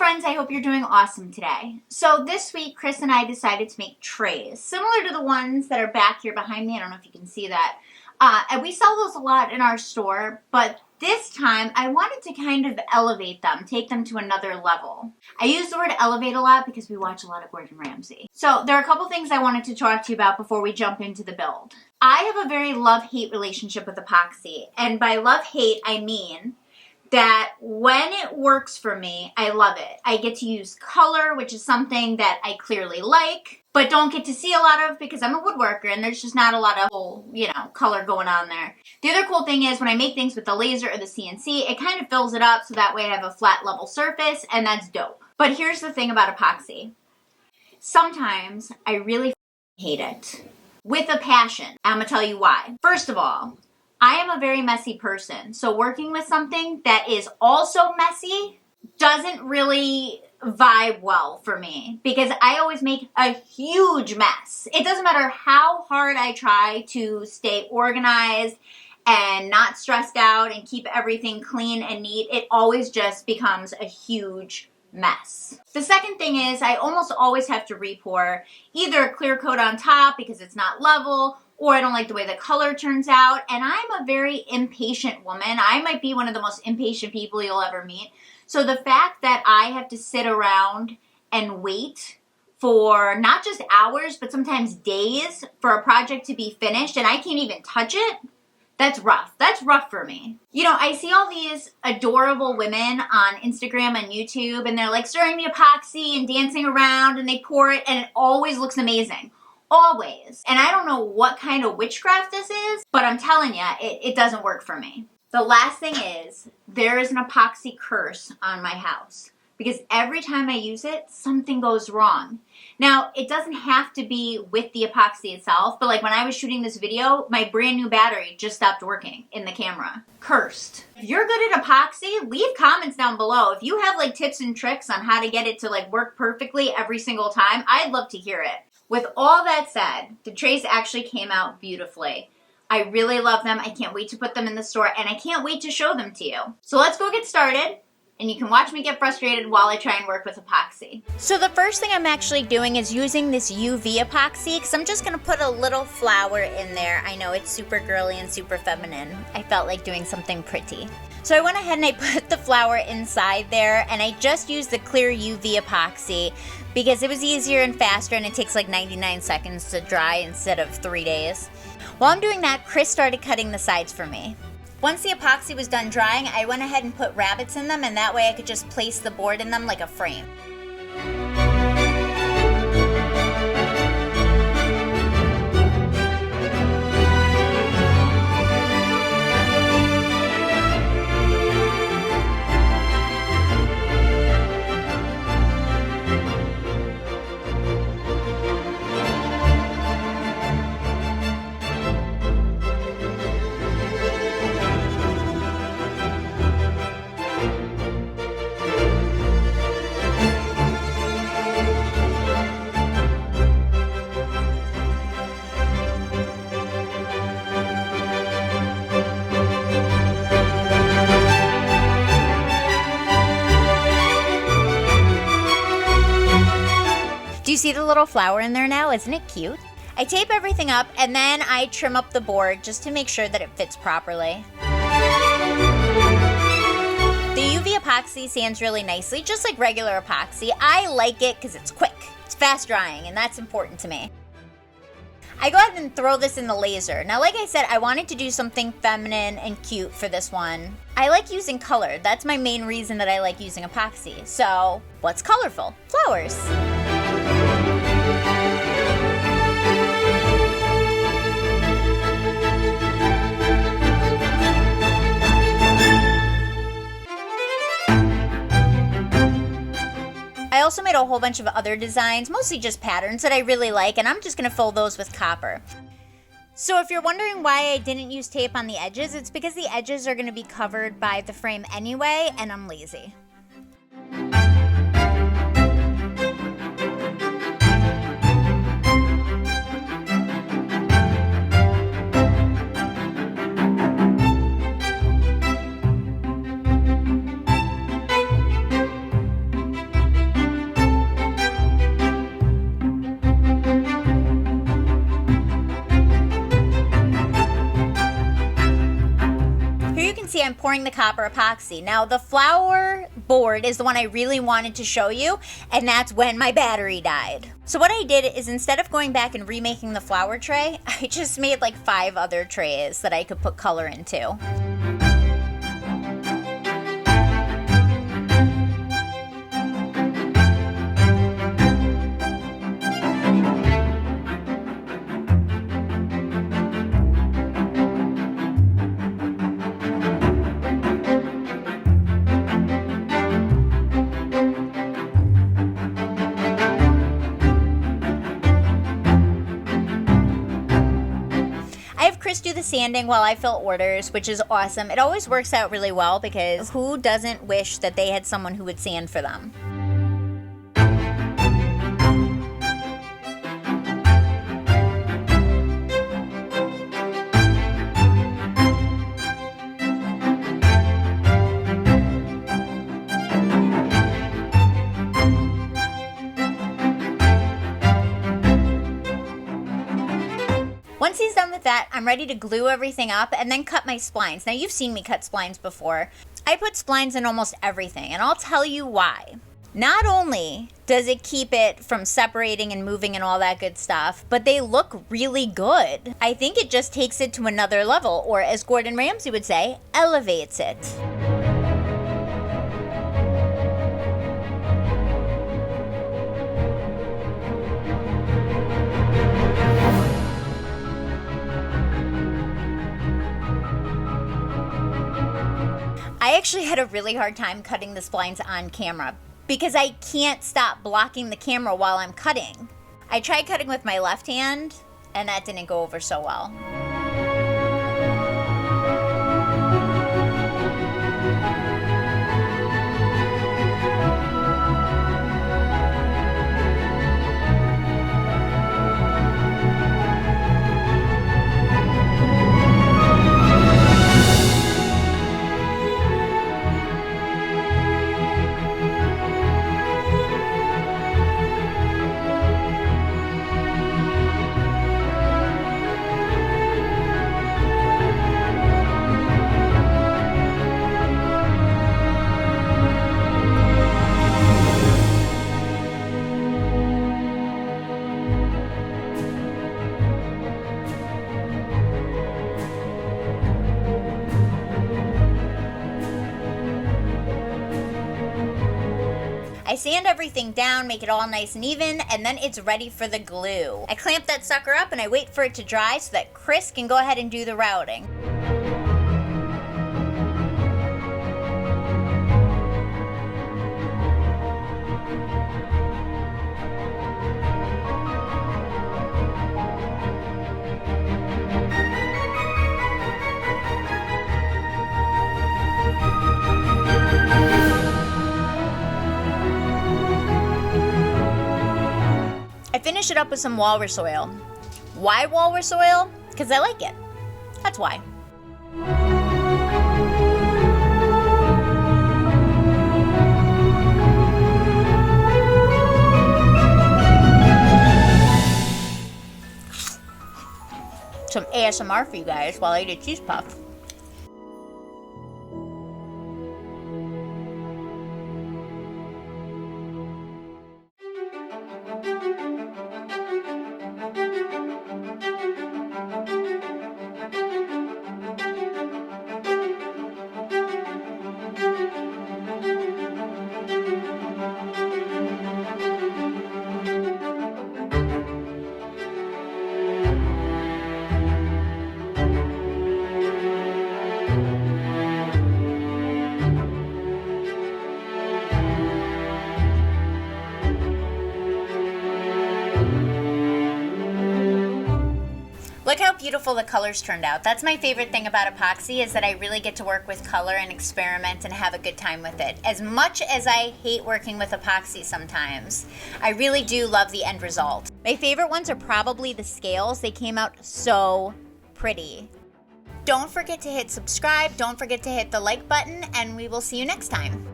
friends, I hope you're doing awesome today. So this week, Chris and I decided to make trays, similar to the ones that are back here behind me. I don't know if you can see that. And we sell those a lot in our store, but this time I wanted to kind of elevate them, take them to another level. I use the word elevate a lot because we watch a lot of Gordon Ramsay. So there are a couple things I wanted to talk to you about before we jump into the build. I have a very love-hate relationship with epoxy, and by love-hate I mean that when it works for me, I love it. I get to use color, which is something that I clearly like, but don't get to see a lot of because I'm a woodworker and there's just not a lot of color going on there. The other cool thing is when I make things with the laser or the CNC, it kind of fills it up so that way I have a flat level surface, and that's dope. But here's the thing about epoxy. Sometimes I really hate it with a passion. I'm gonna tell you why. First of all, I am a very messy person, so working with something that is also messy doesn't really vibe well for me because I always make a huge mess. It doesn't matter how hard I try to stay organized and not stressed out and keep everything clean and neat, it always just becomes a huge mess. The second thing is I almost always have to re-pour either a clear coat on top because it's not level, or I don't like the way the color turns out, and I'm a very impatient woman. I might be one of the most impatient people you'll ever meet. So the fact that I have to sit around and wait for not just hours, but sometimes days for a project to be finished and I can't even touch it, that's rough. That's rough for me. You know, I see all these adorable women on Instagram and YouTube, and they're like stirring the epoxy and dancing around, and they pour it, and it always looks amazing. Always. And I don't know what kind of witchcraft this is, but I'm telling you, it doesn't work for me. The last thing is, there is an epoxy curse on my house because every time I use it, something goes wrong. Now, it doesn't have to be with the epoxy itself, but like when I was shooting this video, my brand new battery just stopped working in the camera. Cursed. If you're good at epoxy, leave comments down below. If you have like tips and tricks on how to get it to like work perfectly every single time, I'd love to hear it. With all that said, the trays actually came out beautifully. I really love them. I can't wait to put them in the store, and I can't wait to show them to you. So let's go get started, and you can watch me get frustrated while I try and work with epoxy. So the first thing I'm actually doing is using this UV epoxy, because I'm just going to put a little flower in there. I know it's super girly and super feminine. I felt like doing something pretty. So I went ahead and I put the flower inside there, and I just used the clear UV epoxy because it was easier and faster, and it takes like 99 seconds to dry instead of 3 days. While I'm doing that, Chris started cutting the sides for me. Once the epoxy was done drying, I went ahead and put rabbets in them, and that way I could just place the board in them like a frame. Do you see the little flower in there now? Isn't it cute? I tape everything up and then I trim up the board just to make sure that it fits properly. The UV epoxy sands really nicely, just like regular epoxy. I like it because it's quick, it's fast drying, and that's important to me. I go ahead and throw this in the laser. Now, like I said, I wanted to do something feminine and cute for this one. I like using color. That's my main reason that I like using epoxy. So, what's colorful? Flowers. I also made a whole bunch of other designs, mostly just patterns that I really like, and I'm just going to fill those with copper. So if you're wondering why I didn't use tape on the edges, it's because the edges are going to be covered by the frame anyway, and I'm lazy. pouring the copper epoxy. Now the flower board is the one I really wanted to show you, and that's when my battery died. So what I did is, instead of going back and remaking the flower tray, I just made like 5 other trays that I could put color into. Chris do the sanding while I fill orders, which is awesome. It always works out really well because who doesn't wish that they had someone who would sand for them? Once he's done with that, I'm ready to glue everything up and then cut my splines. Now, you've seen me cut splines before. I put splines in almost everything, and I'll tell you why. Not only does it keep it from separating and moving and all that good stuff, but they look really good. I think it just takes it to another level, or as Gordon Ramsay would say, elevates it. I actually had a really hard time cutting the splines on camera because I can't stop blocking the camera while I'm cutting. I tried cutting with my left hand, and that didn't go over so well. I sand everything down, make it all nice and even, and then it's ready for the glue. I clamp that sucker up and I wait for it to dry so that Chris can go ahead and do the routing. I finish it up with some walrus oil. Why walrus oil? Because I like it. That's why. Some ASMR for you guys while I eat a cheese puff. Look how beautiful the colors turned out. That's my favorite thing about epoxy, is that I really get to work with color and experiment and have a good time with it. As much as I hate working with epoxy sometimes, I really do love the end result. My favorite ones are probably the scales. They came out so pretty. Don't forget to hit subscribe, don't forget to hit the like button, and we will see you next time.